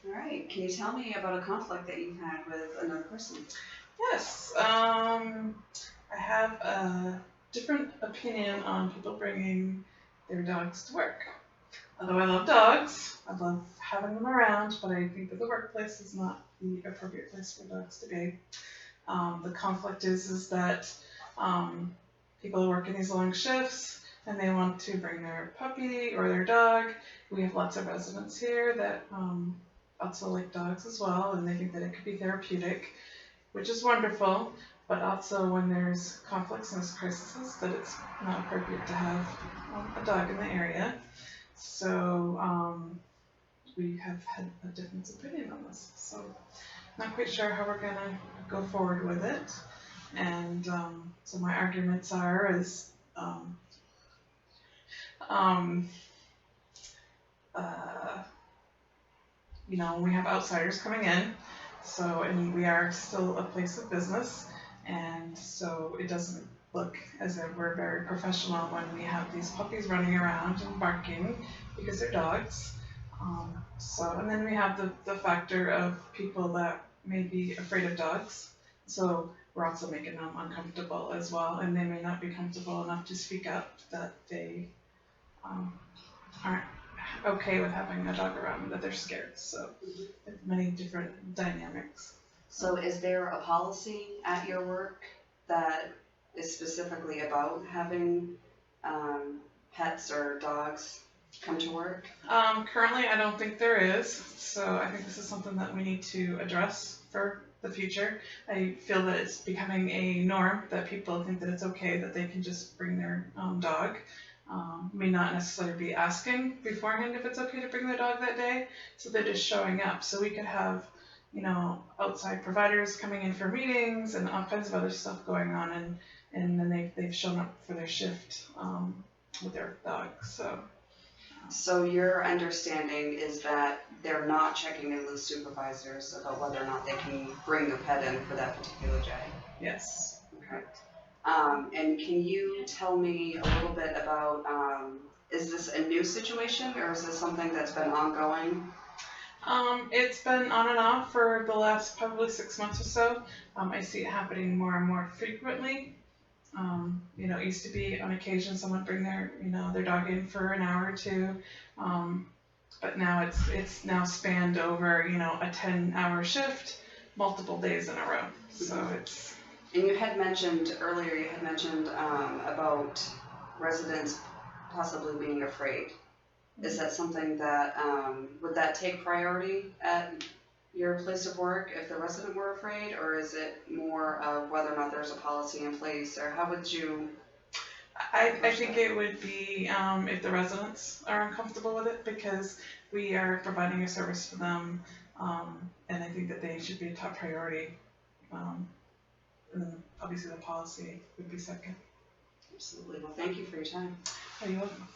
All right. Can you tell me about a conflict that you've had with another person? Yes, I have a different opinion on people bringing their dogs to work. Although I love dogs, I love having them around, but I think that the workplace is not the appropriate place for dogs to be. The conflict is that people work in these long shifts and they want to bring their puppy or their dog. We have lots of residents here that also like dogs as well, and they think that it could be therapeutic, which is wonderful. But also when there's conflicts and there's crises, that it's not appropriate to have a dog in the area. So we have had a different opinion on this. So not quite sure how we're gonna go forward with it. And so my arguments are is um, uh, we have outsiders coming in, so and we are still a place of business, and so it doesn't look as if we're very professional when we have these puppies running around and barking because they're dogs. So and then we have the factor of people that may be afraid of dogs. So we're also making them uncomfortable as well, and they may not be comfortable enough to speak up that they um, aren't okay with having a dog around, that they're scared. So many different dynamics. So, is there a policy at your work that is specifically about having pets or dogs come to work? Currently, I don't think there is. So I think this is something that we need to address for the future. I feel that it's becoming a norm that people think that it's okay that they can just bring their dog. May not necessarily be asking beforehand if it's okay to bring their dog that day, so they're just showing up. So we could have, outside providers coming in for meetings and all kinds of other stuff going on, and then they've shown up for their shift with their dog. So your understanding is that they're not checking in with supervisors about whether or not they can bring the pet in for that particular day? Yes. Okay. And can you tell me a little bit about, is this a new situation or is this something that's been ongoing? It's been on and off for the last probably 6 months or so. I see it happening more and more frequently. It used to be on occasion someone bring their dog in for an hour or two. But now it's now spanned over, a 10-hour shift, multiple days in a row. So it's. And you had mentioned earlier, about residents possibly being afraid. Is that something that, would that take priority at your place of work if the resident were afraid, or is it more of whether or not there's a policy in place, or how would you? I think it would be if the residents are uncomfortable with it, because we are providing a service for them, and I think that they should be a top priority. And obviously the policy would be second. Absolutely. Well, thank you for your time. Are you welcome?